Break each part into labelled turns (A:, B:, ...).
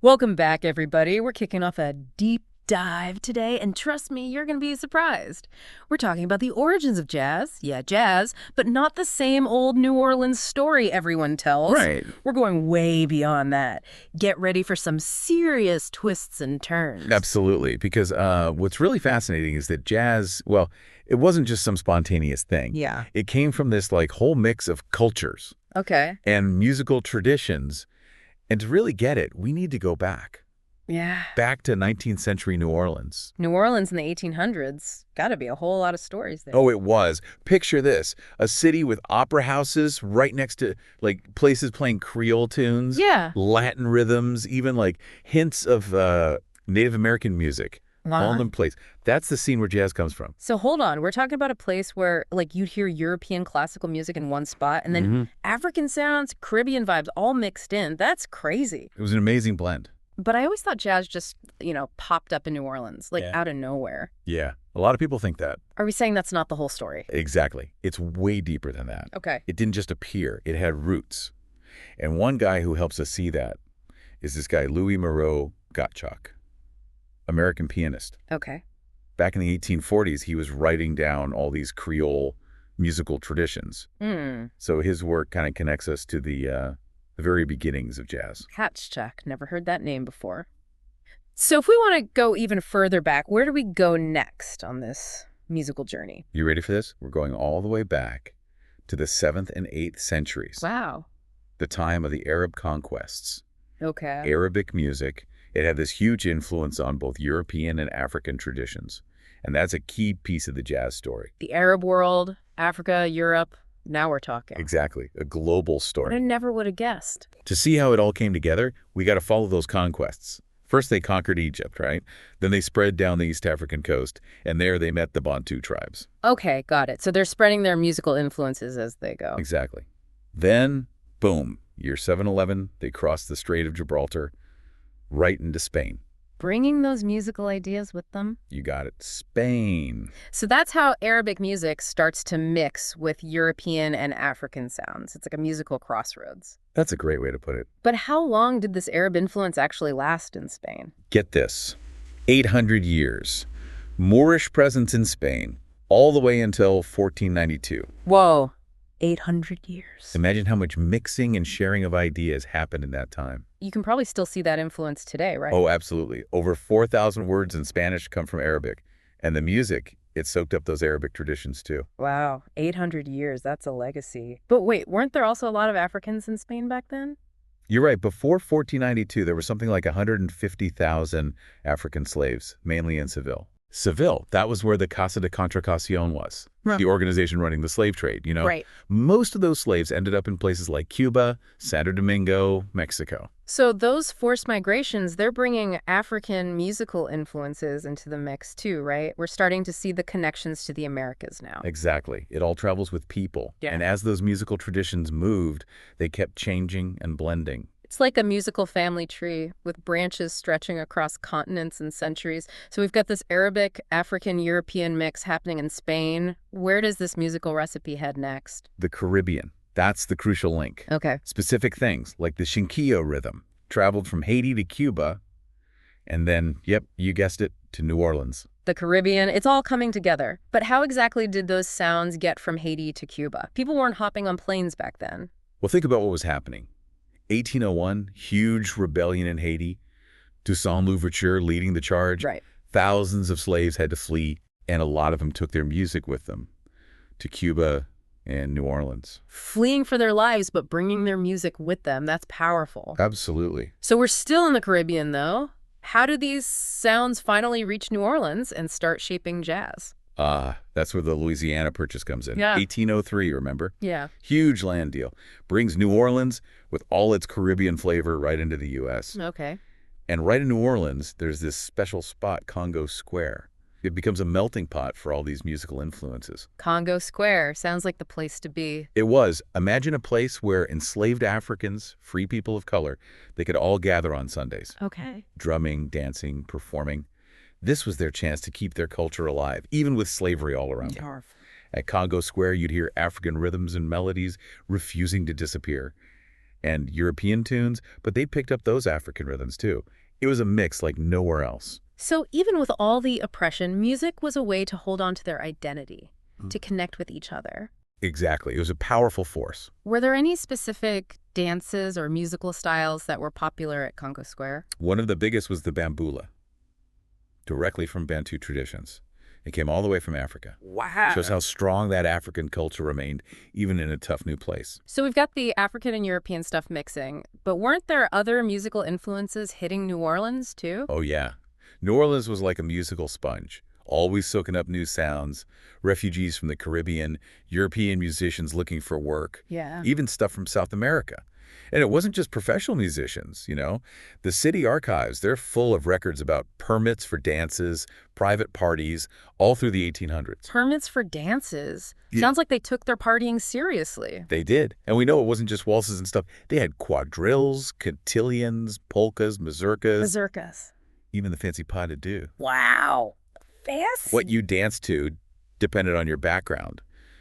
A: Welcome back, everybody. We're kicking off a deep dive today, and trust me, you're going to be surprised. We're talking about the origins of jazz. Yeah, jazz, but not the same old New Orleans story everyone tells.
B: Right.
A: We're going way beyond that. Get ready for some serious twists and turns.
B: Absolutely. Because what's really fascinating is that jazz, well, it wasn't just some spontaneous thing.
A: Yeah.
B: It came from this whole mix of cultures
A: Okay.
B: and musical traditions. And to really get it, we need to go
A: Yeah.
B: back to 19th century New Orleans.
A: New Orleans in the 1800s. Got to be a whole lot of stories there.
B: Oh, it was. Picture this, a city with opera houses right next to places playing Creole tunes,
A: Yeah.
B: Latin rhythms, even hints of Native American music. All in place. That's the scene where jazz comes from.
A: So hold on, we're talking about a place where you'd hear European classical music in one spot and then African sounds, Caribbean vibes all mixed in. That's crazy.
B: It was an amazing blend.
A: But I always thought jazz just, popped up in New Orleans,
B: Yeah.
A: out of nowhere.
B: Yeah, a lot of people think that.
A: Are we saying that's not the whole story?
B: Exactly. It's way deeper than that.
A: Okay.
B: It didn't just appear. It had roots. And one guy who helps us see that is this guy, Louis Moreau Gottschalk, American pianist.
A: Okay.
B: Back in the 1840s, he was writing down all these Creole musical traditions. So his work kind of connects us to the very beginnings of jazz.
A: Hatchchuck. Never heard that name before. So if we want to go even further back, where do we go next on this musical journey?
B: You ready for this? We're going all the way back to the 7th and 8th centuries,
A: Wow.
B: the time of the Arab conquests.
A: Okay.
B: Arabic music, it had this huge influence on both European and African traditions. And that's a key piece of the jazz story.
A: The Arab world, Africa, Europe. Now we're talking.
B: Exactly. A global
A: I
B: story.
A: never would have guessed.
B: To see how it all came together, we got to follow those conquests. First, they conquered Egypt, right? Then they spread down the East African coast, and there they met the Bantu tribes.
A: Okay, got it. So they're spreading their musical influences as they go.
B: Exactly. Then, boom, year 711, they crossed the Strait of Gibraltar right into Spain.
A: Bringing those musical ideas with them.
B: You got it. Spain.
A: So that's how Arabic music starts to mix with European and African sounds. It's like a musical crossroads.
B: That's a great way to put it.
A: But how long did this Arab influence actually last in Spain?
B: Get this. 800 years. Moorish presence in Spain, all the way until 1492.
A: Whoa, 800 years.
B: Imagine how much mixing and sharing of ideas happened in that time.
A: You can probably still see that influence today, right?
B: Oh, absolutely. Over 4,000 words in Spanish come from Arabic. And the music, it soaked up those Arabic traditions too.
A: Wow, 800 years, that's a legacy. But wait, weren't there also a lot of Africans in Spain back then?
B: You're right. Before 1492, there was something like 150,000 African slaves, mainly in Seville. Seville, that was where the Casa de Contratación was, the organization running the slave trade,
A: Right.
B: Most of those slaves ended up in places like Cuba, Santo Domingo, Mexico.
A: So those forced migrations, they're bringing African musical influences into the mix too, right? We're starting to see the connections to the Americas now.
B: Exactly. It all travels with people.
A: Yeah.
B: And as those musical traditions moved, they kept changing and blending.
A: It's like a musical family tree with branches stretching across continents and centuries. So we've got this Arabic, African, European mix happening in Spain. Where does this musical recipe head next?
B: The Caribbean, that's the crucial link.
A: Okay.
B: Specific things like the Chinquillo rhythm traveled from Haiti to Cuba, and then, yep, you guessed it, to New Orleans.
A: The Caribbean, it's all coming together. But how exactly did those sounds get from Haiti to Cuba? People weren't hopping on planes back then.
B: Well, think about what was happening. 1801, huge rebellion in Haiti. Toussaint Louverture leading the charge.
A: Right.
B: Thousands of slaves had to flee, and a lot of them took their music with them to Cuba and New Orleans.
A: Fleeing for their lives, but bringing their music with them. That's powerful.
B: Absolutely.
A: So we're still in the Caribbean, though. How do these sounds finally reach New Orleans and start shaping jazz?
B: That's where the Louisiana Purchase comes in.
A: Yeah.
B: 1803, remember?
A: Yeah.
B: Huge land deal. Brings New Orleans with all its Caribbean flavor right into the U.S.
A: Okay.
B: And right in New Orleans, there's this special spot, Congo Square. It becomes a melting pot for all these musical influences.
A: Congo Square. Sounds like the place to be.
B: It was. Imagine a place where enslaved Africans, free people of color, they could all gather on Sundays.
A: Okay.
B: Drumming, dancing, performing. This was their chance to keep their culture alive, even with slavery all around them.
A: Powerful.
B: At Congo Square, you'd hear African rhythms and melodies refusing to disappear. and European tunes, but they picked up those African rhythms too. It was a mix like nowhere else.
A: So even with all the oppression, music was a way to hold on to their identity, to connect with each other.
B: Exactly. It was a powerful force.
A: Were there any specific dances or musical styles that were popular at Congo Square?
B: One of the biggest was the bambula, directly from Bantu traditions. It came all the way from Africa.
A: Wow.
B: Shows how strong that African culture remained, even in a tough new place.
A: So we've got the African and European stuff mixing, but weren't there other musical influences hitting New Orleans, too?
B: Oh, yeah. New Orleans was like a musical sponge, always soaking up new sounds, refugees from the Caribbean, European musicians looking for work, even stuff from South America. And it wasn't just professional musicians, you know. The city archives, they're full of records about permits for dances, private parties, all through the 1800s.
A: Permits for dances?
B: Yeah.
A: Sounds like they took their partying seriously.
B: They did. And we know it wasn't just waltzes and stuff. They had quadrilles, cotillions, polkas, mazurkas, even the fancy pas de deux.
A: Wow. Fancy.
B: What you danced to depended on your background.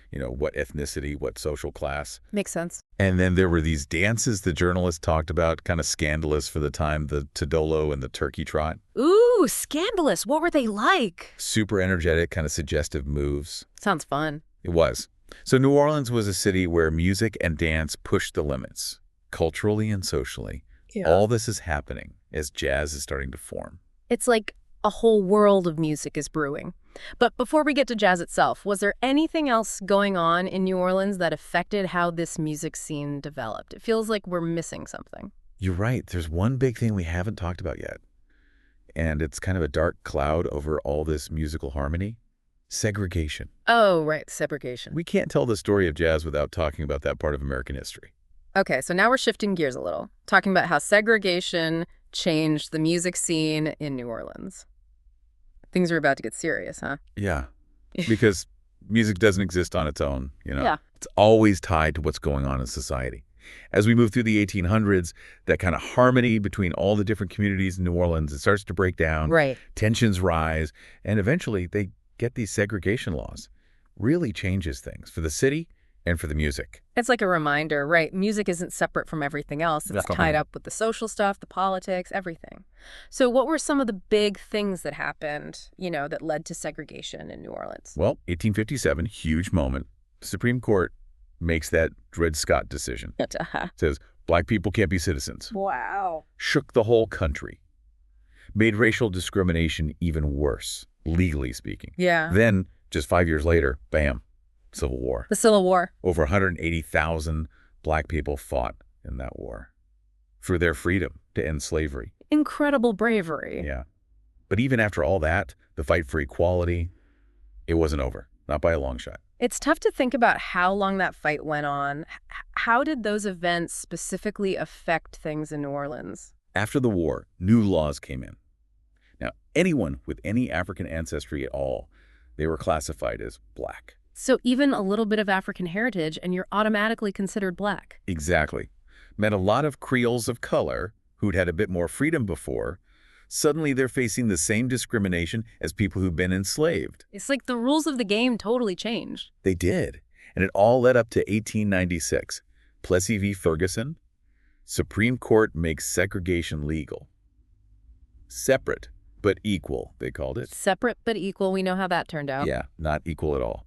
B: You know, what ethnicity, what social class.
A: Makes sense.
B: And then there were these dances the journalists talked about, kind of scandalous for the time, the Tadolo and the Turkey Trot.
A: Ooh, scandalous. What were they like?
B: Super energetic, kind of suggestive moves.
A: Sounds fun.
B: It was. So New Orleans was a city where music and dance pushed the limits, culturally and socially.
A: Yeah.
B: All this is happening as jazz is starting to form.
A: It's like a whole world of music is brewing. But before we get to jazz itself, was there anything else going on in New Orleans that affected how this music scene developed? It feels like we're missing something.
B: You're right. There's one big thing we haven't talked about yet. And it's kind of a dark cloud over all this musical harmony. Segregation.
A: Oh, right. Segregation.
B: We can't tell the story of jazz without talking about that part of American history.
A: Okay, so now we're shifting gears a little, talking about how segregation changed the music scene in New Orleans. Things are about to get serious, huh?
B: Yeah, because music doesn't exist on its own, you know?
A: Yeah.
B: It's always tied to what's going on in society. As we move through the 1800s, that kind of harmony between all the different communities in New Orleans, it starts to break down.
A: Right.
B: Tensions rise, and eventually they get these segregation laws. Really changes things for the city and for the music.
A: It's like a reminder, right? Music isn't separate from everything else. It's tied up with the social stuff, the politics, everything. So what were some of the big things that happened, you know, that led to segregation in New Orleans?
B: Well, 1857, huge moment. The Supreme Court makes that Dred Scott decision. Says, black people can't be citizens.
A: Wow.
B: Shook the whole country. Made racial discrimination even worse, legally speaking.
A: Yeah.
B: Then, just 5 years later, bam, Civil War.
A: The Civil War.
B: Over 180,000 black people fought in that war for their freedom to end slavery.
A: Incredible bravery.
B: Yeah. But even after all that, the fight for equality, it wasn't over. Not by a long shot.
A: It's tough to think about how long that fight went on. How did those events specifically affect things in New Orleans?
B: After the war, new laws came in. Now, anyone with any African ancestry at all, they were classified as black.
A: So even a little bit of African heritage and you're automatically considered black.
B: Exactly. Meant a lot of Creoles of color, who'd had a bit more freedom before, suddenly they're facing the same discrimination as people who've been enslaved.
A: It's like the rules of the game totally changed.
B: They did. And it all led up to 1896. Plessy v. Ferguson. Supreme Court makes segregation legal. Separate, but equal, they called it.
A: Separate but equal. We know how that turned out.
B: Yeah, not equal at all.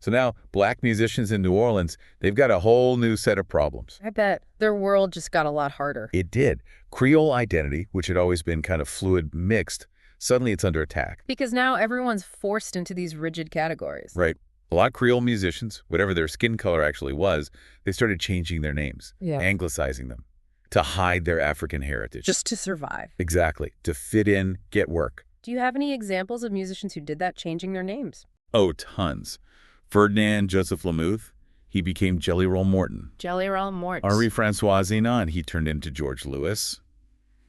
B: So now, black musicians in New Orleans, they've got a whole new set of problems.
A: I bet their world just got a lot harder.
B: It did. Creole identity, which had always been kind of fluid, mixed, suddenly it's under attack.
A: Because now everyone's forced into these rigid categories.
B: Right. A lot of Creole musicians, whatever their skin color actually was, they started changing their names, anglicizing them, to hide their African heritage.
A: Just to survive.
B: Exactly. To fit in, get work.
A: Do you have any examples of musicians who did that, changing their names?
B: Oh, tons. Ferdinand Joseph Lamouth, he became Jelly Roll Morton.
A: Jelly Roll Morton.
B: Henri-Francois Zenon, he turned into George Lewis.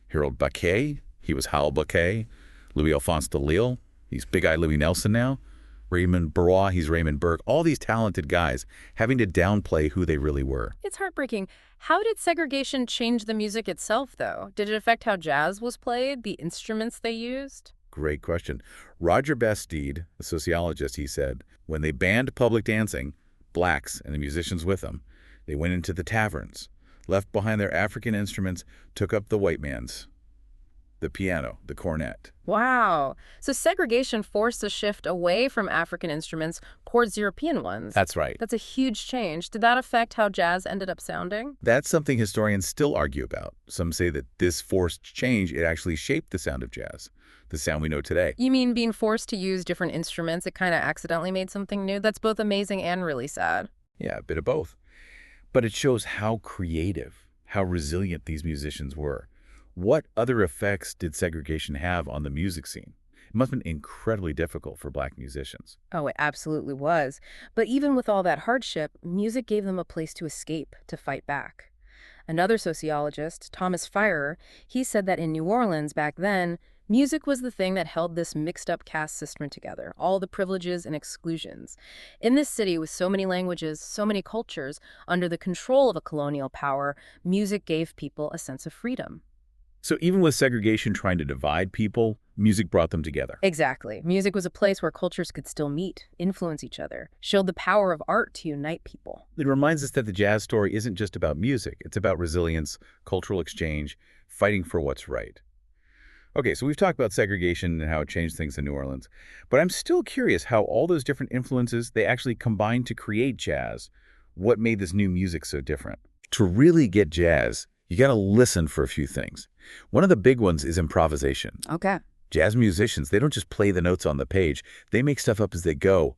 B: Harold Baquet, he was Hal Baquet. Louis-Alphonse Delisle, he's Big Eye Louis Nelson now. Raymond Barrois, he's Raymond Burke. All these talented guys having to downplay who they really were.
A: It's heartbreaking. How did segregation change the music itself, though? Did it affect how jazz was played, the instruments they used?
B: Great question. Roger Bastide, a sociologist, he said, when they banned public dancing, blacks and the musicians with them, they went into the taverns, left behind their African instruments, took up the white man's. The piano, the cornet.
A: Wow. So segregation forced a shift away from African instruments towards European ones.
B: That's right.
A: That's a huge change. Did that affect how jazz ended up sounding?
B: That's something historians still argue about. Some say that this forced change, it actually shaped the sound of jazz, the sound we know today.
A: You mean being forced to use different instruments, it kind of accidentally made something new? That's both amazing and really sad.
B: Yeah, a bit of both. But it shows how creative, how resilient these musicians were. What other effects did segregation have on the music scene? It must have been incredibly difficult for Black musicians.
A: Oh, it absolutely was. But even with all that hardship, music gave them a place to escape, to fight back. Another sociologist, Thomas Firer, he said that in New Orleans back then, music was the thing that held this mixed-up caste system together, all the privileges and exclusions. In this city with so many languages, so many cultures, under the control of a colonial power, music gave people a sense of freedom.
B: So even with segregation trying to divide people, music brought them together.
A: Exactly. Music was a place where cultures could still meet, influence each other, showed the power of art to unite people.
B: It reminds us that the jazz story isn't just about music. It's about resilience, cultural exchange, fighting for what's right. Okay, so we've talked about segregation and how it changed things in New Orleans, but I'm still curious how all those different influences, they actually combined to create jazz. What made this new music so different? To really get jazz, you got to listen for a few things. One of the big ones is improvisation.
A: Okay.
B: Jazz musicians, they don't just play the notes on the page. They make stuff up as they go,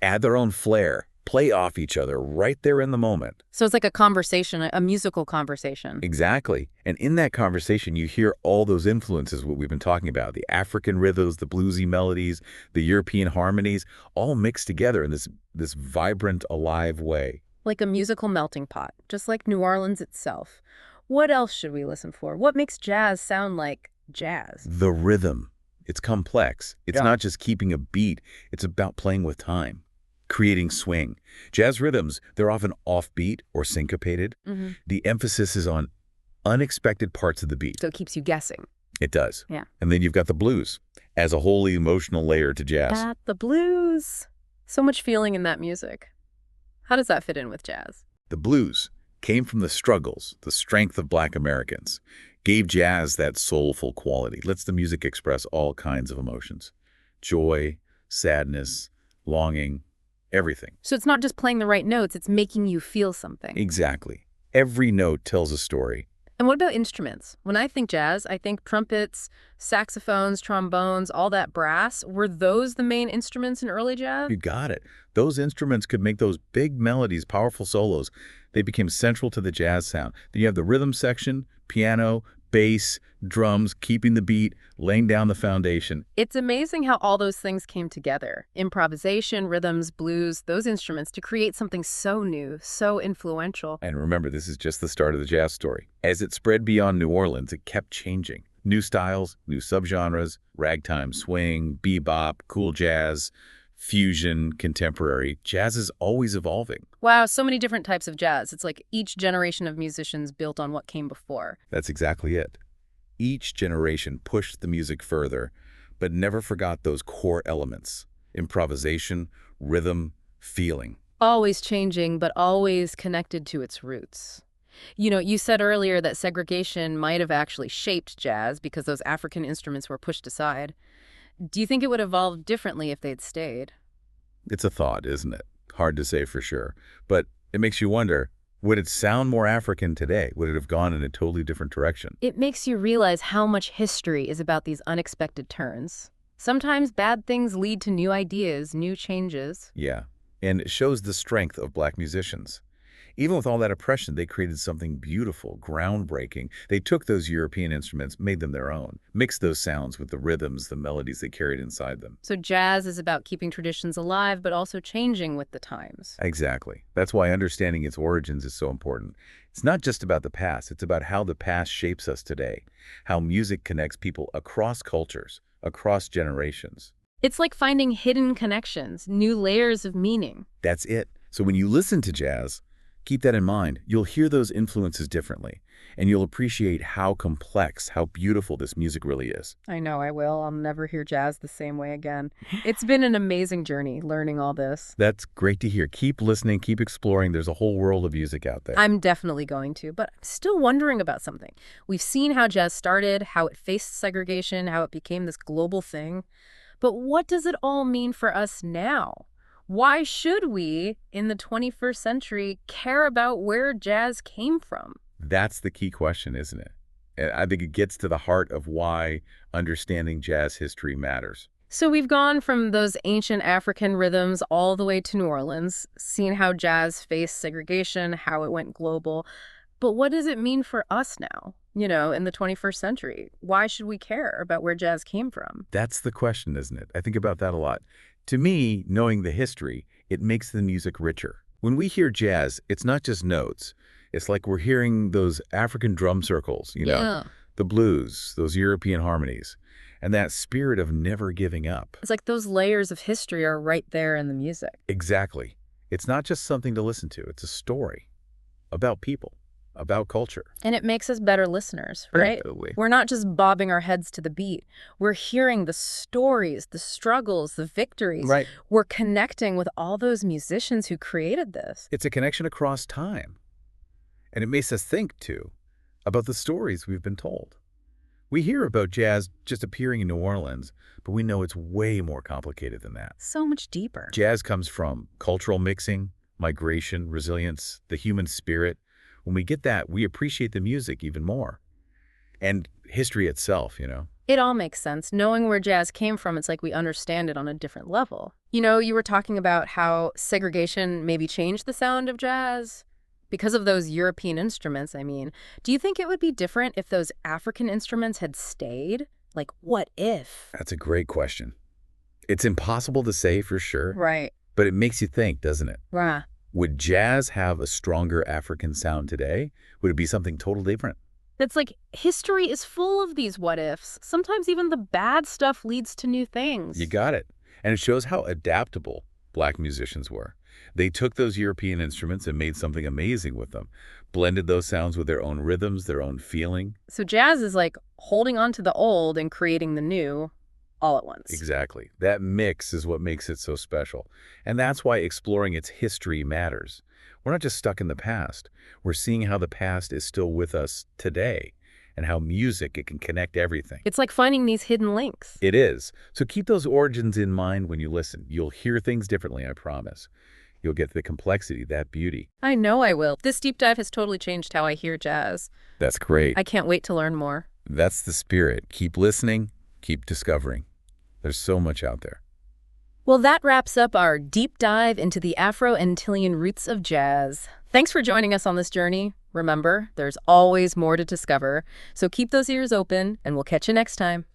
B: add their own flair, play off each other right there in the moment.
A: So it's like a conversation, a musical conversation.
B: Exactly. And in that conversation, you hear all those influences, what we've been talking about, the African rhythms, the bluesy melodies, the European harmonies, all mixed together in this vibrant, alive way.
A: Like a musical melting pot, just like New Orleans itself. What else should we listen for? What makes jazz sound like jazz?
B: The rhythm. It's complex. It's
A: Yeah.
B: not just keeping a beat. It's about playing with time, creating swing. Jazz rhythms, they're often offbeat or syncopated. The emphasis is on unexpected parts of the beat.
A: So it keeps you guessing.
B: It does.
A: Yeah.
B: And then you've got the blues as a wholly emotional layer to jazz.
A: The blues. So much feeling in that music. How does that fit in with jazz?
B: The blues came from the struggles, the strength of Black Americans, gave jazz that soulful quality, lets the music express all kinds of emotions. Joy, sadness, longing, everything.
A: So it's not just playing the right notes, it's making you feel something.
B: Exactly. Every note tells a story.
A: And what about instruments? When I think jazz, I think trumpets, saxophones, trombones, all that brass. Were those the main instruments in early jazz?
B: You got it. Those instruments could make those big melodies, powerful solos. They became central to the jazz sound. Then you have the rhythm section, piano, bass, drums, keeping the beat, laying down the foundation.
A: It's amazing how all those things came together. Improvisation, rhythms, blues, those instruments to create something so new, so influential.
B: And remember, this is just the start of the jazz story. As it spread beyond New Orleans, it kept changing. New styles, new subgenres, ragtime, swing, bebop, cool jazz, fusion, contemporary. Jazz is always evolving.
A: Wow, so many different types of jazz. It's like each generation of musicians built on what came before.
B: That's exactly it. Each generation pushed the music further, but never forgot those core elements: improvisation, rhythm, feeling.
A: Always changing, but always connected to its roots. You know, you said earlier that segregation might have actually shaped jazz because those African instruments were pushed aside. Do you think it would evolve differently if they'd stayed?
B: It's a thought, isn't it? Hard to say for sure. But it makes you wonder, would it sound more African today? Would it have gone in a totally different direction?
A: It makes you realize how much history is about these unexpected turns. Sometimes bad things lead to new ideas, new changes.
B: Yeah, and it shows the strength of Black musicians. Even with all that oppression, they created something beautiful, groundbreaking. They took those European instruments, made them their own, mixed those sounds with the rhythms, the melodies they carried inside them.
A: So jazz is about keeping traditions alive, but also changing with the times.
B: Exactly. That's why understanding its origins is so important. It's not just about the past, it's about how the past shapes us today, how music connects people across cultures, across generations.
A: It's like finding hidden connections, new layers of meaning.
B: That's it. So when you listen to jazz, keep that in mind. You'll hear those influences differently. and you'll appreciate how complex, how beautiful this music really is.
A: I know I will. I'll never hear jazz the same way again. It's been an amazing journey learning all this.
B: That's great to hear. Keep listening, keep exploring. There's a whole world of music out there.
A: I'm definitely going to, but I'm still wondering about something. We've seen how jazz started, how it faced segregation, how it became this global thing. But what does it all mean for us now? Why should we, in the 21st century, care about where jazz came from?
B: That's the key question, isn't it? And I think it gets to the heart of why understanding jazz history matters.
A: So we've gone from those ancient African rhythms all the way to New Orleans, seen how jazz faced segregation, how it went global. But what does it mean for us now, in the 21st century? Why should we care about where jazz came from?
B: That's the question, isn't it? I think about that a lot. To me, knowing the history, it makes the music richer. When we hear jazz, it's not just notes. It's like we're hearing those African drum circles, the blues, those European harmonies, and that spirit of never giving up.
A: It's like those layers of history are right there in the music.
B: Exactly. It's not just something to listen to. It's a story about people, about culture.
A: And it makes us better listeners, right?
B: Absolutely.
A: We're not just bobbing our heads to the beat. We're hearing the stories, the struggles, the victories.
B: Right.
A: We're connecting with all those musicians who created this.
B: It's a connection across time. And it makes us think, too, about the stories we've been told. We hear about jazz just appearing in New Orleans, but we know it's way more complicated than that.
A: So much deeper.
B: Jazz comes from cultural mixing, migration, resilience, the human spirit. When we get that, we appreciate the music even more. And history itself,
A: It all makes sense. Knowing where jazz came from, it's like we understand it on a different level. You were talking about how segregation maybe changed the sound of jazz. Because of those European instruments, I mean. Do you think it would be different if those African instruments had stayed? Like, what if?
B: That's a great question. It's impossible to say for sure.
A: Right.
B: But it makes you think, doesn't it?
A: Right.
B: Would jazz have a stronger African sound today? Would it be something totally different?
A: That's like, history is full of these what ifs. Sometimes even the bad stuff leads to new things.
B: You got it. And it shows how adaptable Black musicians were. They took those European instruments and made something amazing with them, blended those sounds with their own rhythms, their own feeling.
A: So jazz is like holding on to the old and creating the new all at once.
B: Exactly. That mix is what makes it so special. And that's why exploring its history matters. We're not just stuck in the past. We're seeing how the past is still with us today and how music, it can connect everything.
A: It's like finding these hidden links.
B: It is. So keep those origins in mind when you listen. You'll hear things differently, I promise. You'll get the complexity, that beauty.
A: I know I will. This deep dive has totally changed how I hear jazz.
B: That's great.
A: I can't wait to learn more.
B: That's the spirit. Keep listening, keep discovering. There's so much out there.
A: Well, that wraps up our deep dive into the Afro-Antillean roots of jazz. Thanks for joining us on this journey. Remember, there's always more to discover. So keep those ears open, and we'll catch you next time.